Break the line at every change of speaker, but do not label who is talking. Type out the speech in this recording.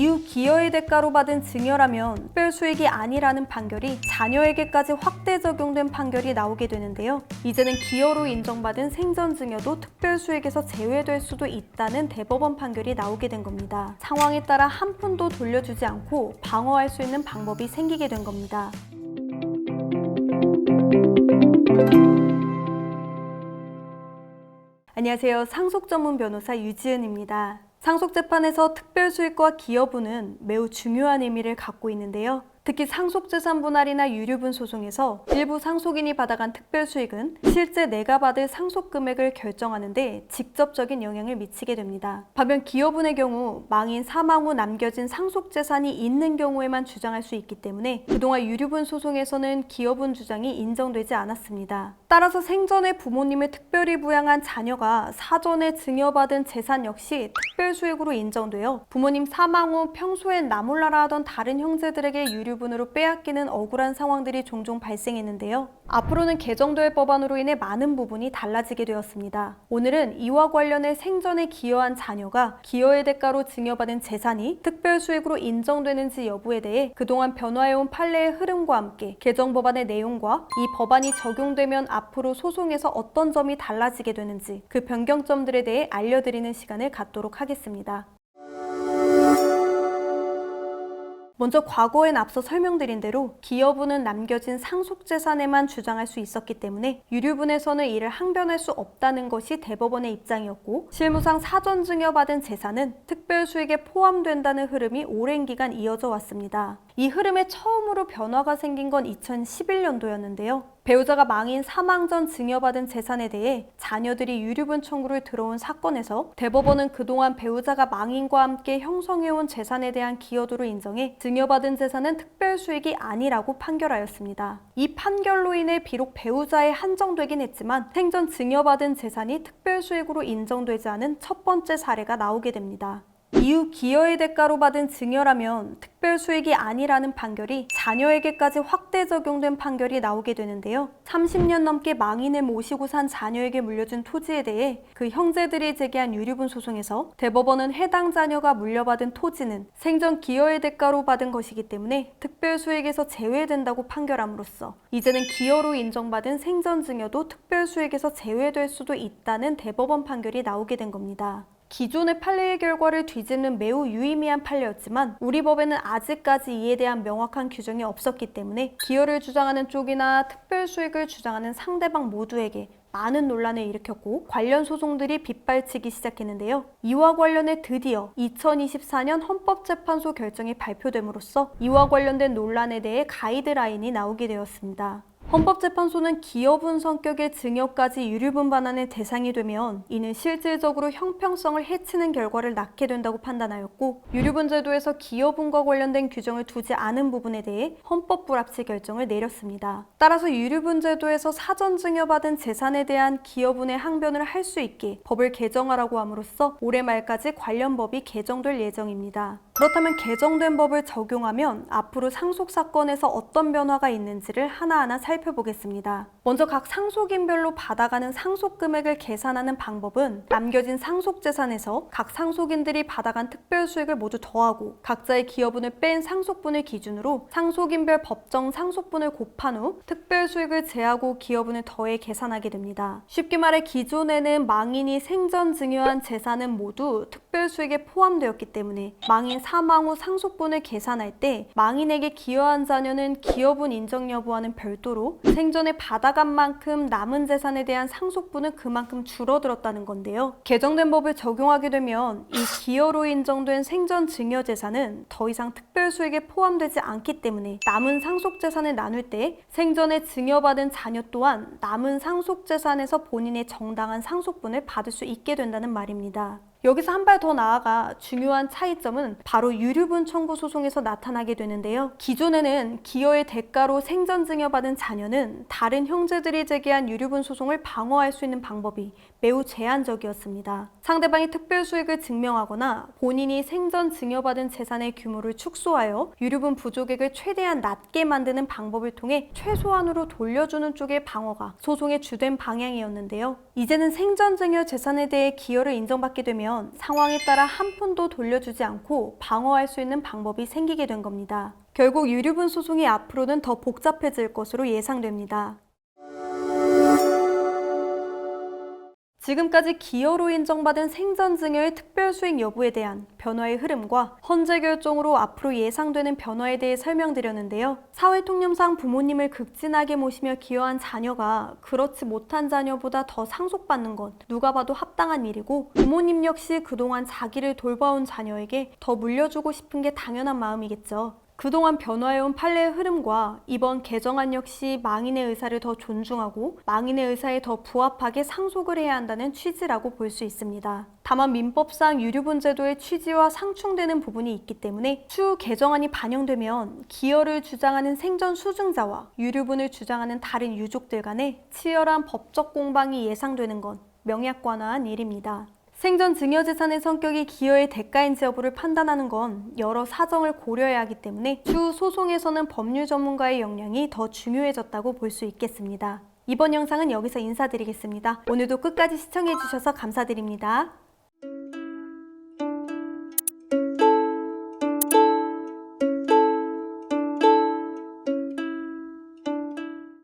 이후 기여의 대가로 받은 증여라면 특별수익이 아니라는 판결이 자녀에게까지 확대 적용된 판결이 나오게 되는데요. 이제는 기여로 인정받은 생전증여도 특별수익에서 제외될 수도 있다는 대법원 판결이 나오게 된 겁니다. 상황에 따라 한 푼도 돌려주지 않고 방어할 수 있는 방법이 생기게 된 겁니다. 안녕하세요. 상속 전문 변호사 유지은입니다. 상속재판에서 특별수익과 기여분은 매우 중요한 의미를 갖고 있는데요. 특히 상속재산 분할이나 유류분 소송에서 일부 상속인이 받아간 특별수익은 실제 내가 받을 상속금액을 결정하는 데 직접적인 영향을 미치게 됩니다. 반면 기여분의 경우 망인 사망 후 남겨진 상속재산이 있는 경우에만 주장할 수 있기 때문에 그동안 유류분 소송에서는 기여분 주장이 인정되지 않았습니다. 따라서 생전에 부모님을 특별히 부양한 자녀가 사전에 증여받은 재산 역시 특별수익으로 인정되어 부모님 사망 후 평소엔 나몰라라 하던 다른 형제들에게 유류분으로 빼앗기는 억울한 상황들이 종종 발생했는데요. 앞으로는 개정될 법안으로 인해 많은 부분이 달라지게 되었습니다. 오늘은 이와 관련해 생전에 기여한 자녀가 기여의 대가로 증여받은 재산이 특별수익으로 인정되는지 여부에 대해 그동안 변화해온 판례의 흐름과 함께 개정 법안의 내용과 이 법안이 적용되면 앞으로 소송에서 어떤 점이 달라지게 되는지 그 변경점들에 대해 알려드리는 시간을 갖도록 하겠습니다. 먼저 과거엔 앞서 설명드린 대로 기여분은 남겨진 상속재산에만 주장할 수 있었기 때문에 유류분에서는 이를 항변할 수 없다는 것이 대법원의 입장이었고, 실무상 사전 증여받은 재산은 특별수익에 포함된다는 흐름이 오랜 기간 이어져 왔습니다. 이 흐름에 처음으로 변화가 생긴 건 2011년도였는데요. 배우자가 망인 사망 전 증여받은 재산에 대해 자녀들이 유류분 청구를 들어온 사건에서 대법원은 그동안 배우자가 망인과 함께 형성해온 재산에 대한 기여도를 인정해 증여받은 재산은 특별수익이 아니라고 판결하였습니다. 이 판결로 인해 비록 배우자에 한정되긴 했지만 생전 증여받은 재산이 특별수익으로 인정되지 않은 첫 번째 사례가 나오게 됩니다. 이후 기여의 대가로 받은 증여라면 특별수익이 아니라는 판결이 자녀에게까지 확대 적용된 판결이 나오게 되는데요. 30년 넘게 망인을 모시고 산 자녀에게 물려준 토지에 대해 그 형제들이 제기한 유류분 소송에서 대법원은 해당 자녀가 물려받은 토지는 생전 기여의 대가로 받은 것이기 때문에 특별수익에서 제외된다고 판결함으로써 이제는 기여로 인정받은 생전 증여도 특별수익에서 제외될 수도 있다는 대법원 판결이 나오게 된 겁니다. 기존의 판례의 결과를 뒤집는 매우 유의미한 판례였지만 우리 법에는 아직까지 이에 대한 명확한 규정이 없었기 때문에 기여를 주장하는 쪽이나 특별수익을 주장하는 상대방 모두에게 많은 논란을 일으켰고 관련 소송들이 빗발치기 시작했는데요. 이와 관련해 드디어 2024년 헌법재판소 결정이 발표됨으로써 이와 관련된 논란에 대해 가이드라인이 나오게 되었습니다. 헌법재판소는 기여분 성격의 증여까지 유류분 반환의 대상이 되면 이는 실질적으로 형평성을 해치는 결과를 낳게 된다고 판단하였고, 유류분 제도에서 기여분과 관련된 규정을 두지 않은 부분에 대해 헌법 불합치 결정을 내렸습니다. 따라서 유류분 제도에서 사전 증여받은 재산에 대한 기여분의 항변을 할 수 있게 법을 개정하라고 함으로써 올해 말까지 관련 법이 개정될 예정입니다. 그렇다면 개정된 법을 적용하면 앞으로 상속사건에서 어떤 변화가 있는지를 하나하나 살펴보겠습니다. 먼저 각 상속인별로 받아가는 상속금액을 계산하는 방법은 남겨진 상속재산에서 각 상속인들이 받아간 특별수익을 모두 더하고 각자의 기여분을 뺀 상속분을 기준으로 상속인별 법정 상속분을 곱한 후 특별수익을 제하고 기여분을 더해 계산하게 됩니다. 쉽게 말해 기존에는 망인이 생전 증여한 재산은 모두 특별수익에 포함되었기 때문에 망인 사망 후 상속분을 계산할 때 망인에게 기여한 자녀는 기여분 인정 여부와는 별도로 생전에 받아간 만큼 남은 재산에 대한 상속분은 그만큼 줄어들었다는 건데요. 개정된 법을 적용하게 되면 이 기여로 인정된 생전 증여 재산은 더 이상 특별수익에 포함되지 않기 때문에 남은 상속재산을 나눌 때 생전에 증여받은 자녀 또한 남은 상속재산에서 본인의 정당한 상속분을 받을 수 있게 된다는 말입니다. 여기서 한 발 더 나아가 중요한 차이점은 바로 유류분 청구 소송에서 나타나게 되는데요. 기존에는 기여의 대가로 생전 증여받은 자녀는 다른 형제들이 제기한 유류분 소송을 방어할 수 있는 방법이 매우 제한적이었습니다. 상대방이 특별 수익을 증명하거나 본인이 생전 증여받은 재산의 규모를 축소하여 유류분 부족액을 최대한 낮게 만드는 방법을 통해 최소한으로 돌려주는 쪽의 방어가 소송의 주된 방향이었는데요. 이제는 생전 증여 재산에 대해 기여를 인정받게 되면 상황에 따라 한 푼도 돌려주지 않고 방어할 수 있는 방법이 생기게 된 겁니다. 결국 유류분 소송이 앞으로는 더 복잡해질 것으로 예상됩니다. 지금까지 기여로 인정받은 생전 증여의 특별 수익 여부에 대한 변화의 흐름과 헌재 결정으로 앞으로 예상되는 변화에 대해 설명드렸는데요. 사회통념상 부모님을 극진하게 모시며 기여한 자녀가 그렇지 못한 자녀보다 더 상속받는 건 누가 봐도 합당한 일이고, 부모님 역시 그동안 자기를 돌봐온 자녀에게 더 물려주고 싶은 게 당연한 마음이겠죠. 그동안 변화해온 판례의 흐름과 이번 개정안 역시 망인의 의사를 더 존중하고 망인의 의사에 더 부합하게 상속을 해야 한다는 취지라고 볼 수 있습니다. 다만 민법상 유류분 제도의 취지와 상충되는 부분이 있기 때문에 추후 개정안이 반영되면 기여를 주장하는 생전 수증자와 유류분을 주장하는 다른 유족들 간에 치열한 법적 공방이 예상되는 건 명약관화한 일입니다. 생전 증여재산의 성격이 기여의 대가인지 여부를 판단하는 건 여러 사정을 고려해야 하기 때문에 추후 소송에서는 법률 전문가의 역량이 더 중요해졌다고 볼 수 있겠습니다. 이번 영상은 여기서 인사드리겠습니다. 오늘도 끝까지 시청해주셔서 감사드립니다.